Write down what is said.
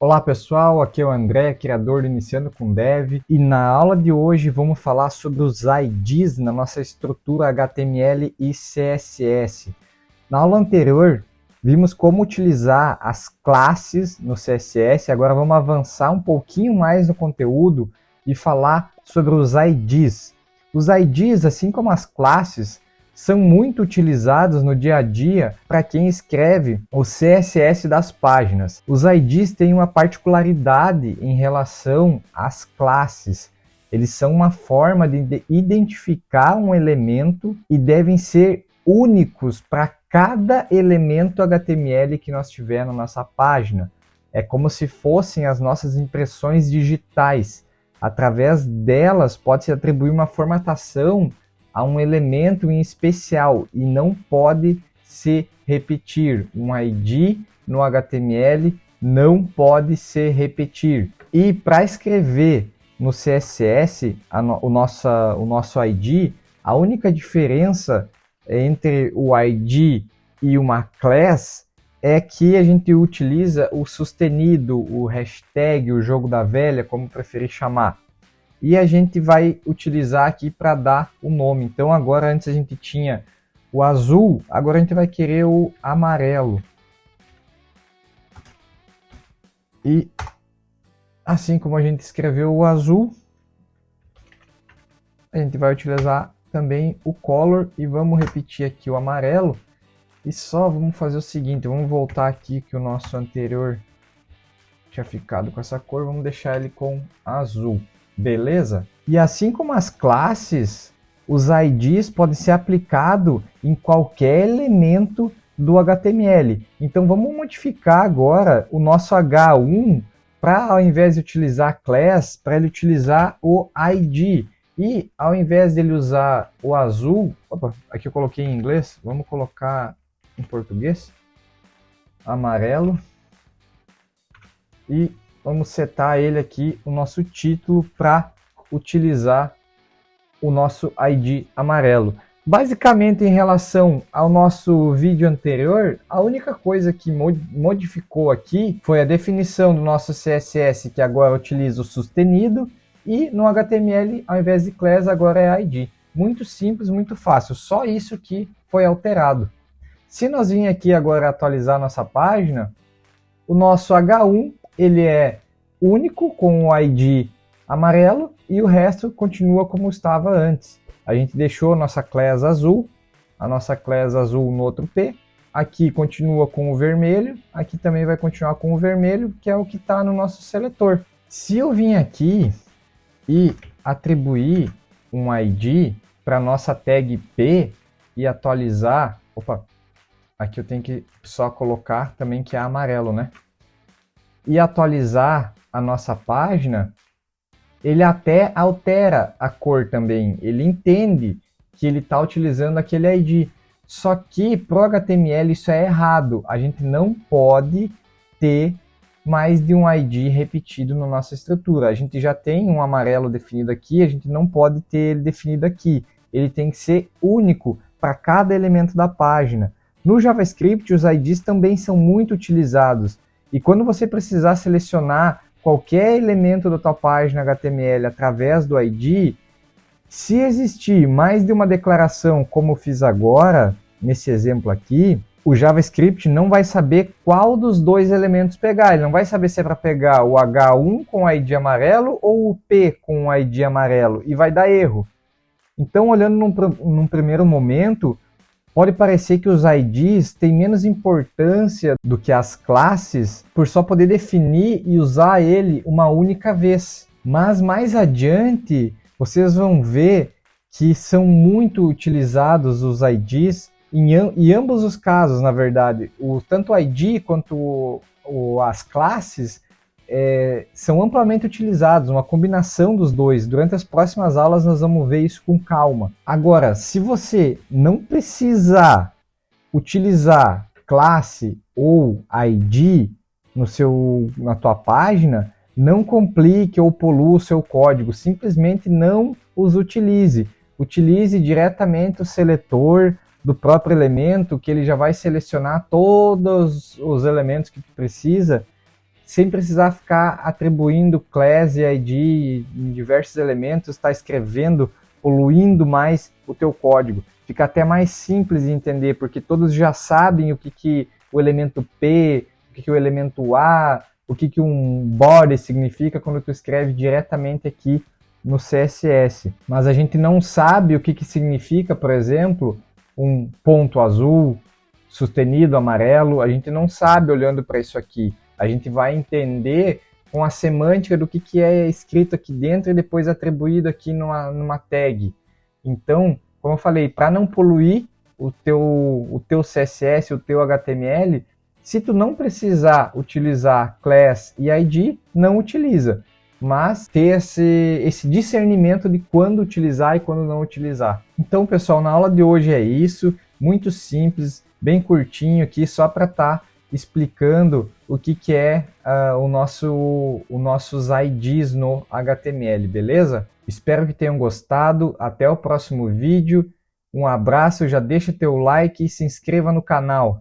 Olá pessoal, aqui é o André, criador do Iniciando com Dev, e na aula de hoje vamos falar sobre os IDs na nossa estrutura HTML e CSS. Na aula anterior, vimos como utilizar as classes no CSS, agora vamos avançar um pouquinho mais no conteúdo e falar sobre os IDs. Os IDs, assim como as classes, são muito utilizados no dia a dia para quem escreve o CSS das páginas. Os IDs têm uma particularidade em relação às classes. Eles são uma forma de identificar um elemento e devem ser únicos para cada elemento HTML que nós tiver na nossa página. É como se fossem as nossas impressões digitais. Através delas pode-se atribuir uma formatação a um elemento em especial e não pode se repetir. Um ID no HTML não pode se repetir. E para escrever no CSS o nosso ID, a única diferença entre o ID e uma class é que a gente utiliza o sustenido, o hashtag, o jogo da velha, como preferir chamar. E a gente vai utilizar aqui para dar o nome. Então agora antes a gente tinha o azul, agora a gente vai querer o amarelo. E assim como a gente escreveu o azul, a gente vai utilizar também o color e vamos repetir aqui o amarelo. E só vamos fazer o seguinte, vamos voltar aqui que o nosso anterior tinha ficado com essa cor, vamos deixar ele com azul. Beleza? E assim como as classes, os IDs podem ser aplicados em qualquer elemento do HTML. Então vamos modificar agora o nosso H1 para, ao invés de utilizar class, para ele utilizar o ID. E ao invés dele usar o azul, opa, aqui eu coloquei em inglês, vamos colocar em português, amarelo. E vamos setar ele aqui, o nosso título, para utilizar o nosso ID amarelo. Basicamente, em relação ao nosso vídeo anterior, a única coisa que modificou aqui foi a definição do nosso CSS, que agora utiliza o sustenido, e no HTML, ao invés de class, agora é ID. Muito simples, muito fácil, só isso que foi alterado. Se nós vir aqui agora atualizar nossa página, o nosso H1 ele é único com o ID amarelo e o resto continua como estava antes. A gente deixou a nossa class azul no outro P, aqui continua com o vermelho, aqui também vai continuar com o vermelho, que é o que está no nosso seletor. Se eu vim aqui e atribuir um ID para nossa tag P e atualizar, aqui eu tenho que só colocar também que é amarelo, né? E atualizar a nossa página, ele até altera a cor também. Ele entende que ele está utilizando aquele ID. Só que para o HTML isso é errado. A gente não pode ter mais de um ID repetido na nossa estrutura. A gente já tem um amarelo definido aqui, a gente não pode ter ele definido aqui. Ele tem que ser único para cada elemento da página. No JavaScript, os IDs também são muito utilizados. E quando você precisar selecionar qualquer elemento da tua página HTML através do ID, se existir mais de uma declaração, como eu fiz agora, nesse exemplo aqui, o JavaScript não vai saber qual dos dois elementos pegar. Ele não vai saber se é para pegar o H1 com o ID amarelo ou o P com o ID amarelo, e vai dar erro. Então, olhando num primeiro momento, pode parecer que os IDs têm menos importância do que as classes por só poder definir e usar ele uma única vez. Mas mais adiante, vocês vão ver que são muito utilizados os IDs em ambos os casos, na verdade. Tanto o ID quanto as classes são amplamente utilizados, uma combinação dos dois. Durante as próximas aulas nós vamos ver isso com calma. Agora, se você não precisar utilizar classe ou ID na tua página, não complique ou polua o seu código, simplesmente não os utilize. Utilize diretamente o seletor do próprio elemento, que ele já vai selecionar todos os elementos que tu precisa sem precisar ficar atribuindo class e ID em diversos elementos, tá escrevendo, poluindo mais o teu código. Fica até mais simples de entender, porque todos já sabem o que o elemento P, o que o elemento A, o que um body significa quando tu escreve diretamente aqui no CSS. Mas a gente não sabe o que significa, por exemplo, um ponto azul, sustenido, amarelo. A gente não sabe olhando para isso aqui. A gente vai entender com a semântica do que é escrito aqui dentro e depois atribuído aqui numa tag. Então, como eu falei, para não poluir o teu CSS, o teu HTML, se tu não precisar utilizar class e ID, não utiliza. Mas ter esse discernimento de quando utilizar e quando não utilizar. Então, pessoal, na aula de hoje é isso. Muito simples, bem curtinho aqui, só para estar explicando o que é os nossos IDs no HTML, beleza? Espero que tenham gostado. Até o próximo vídeo. Um abraço, já deixa teu like e se inscreva no canal.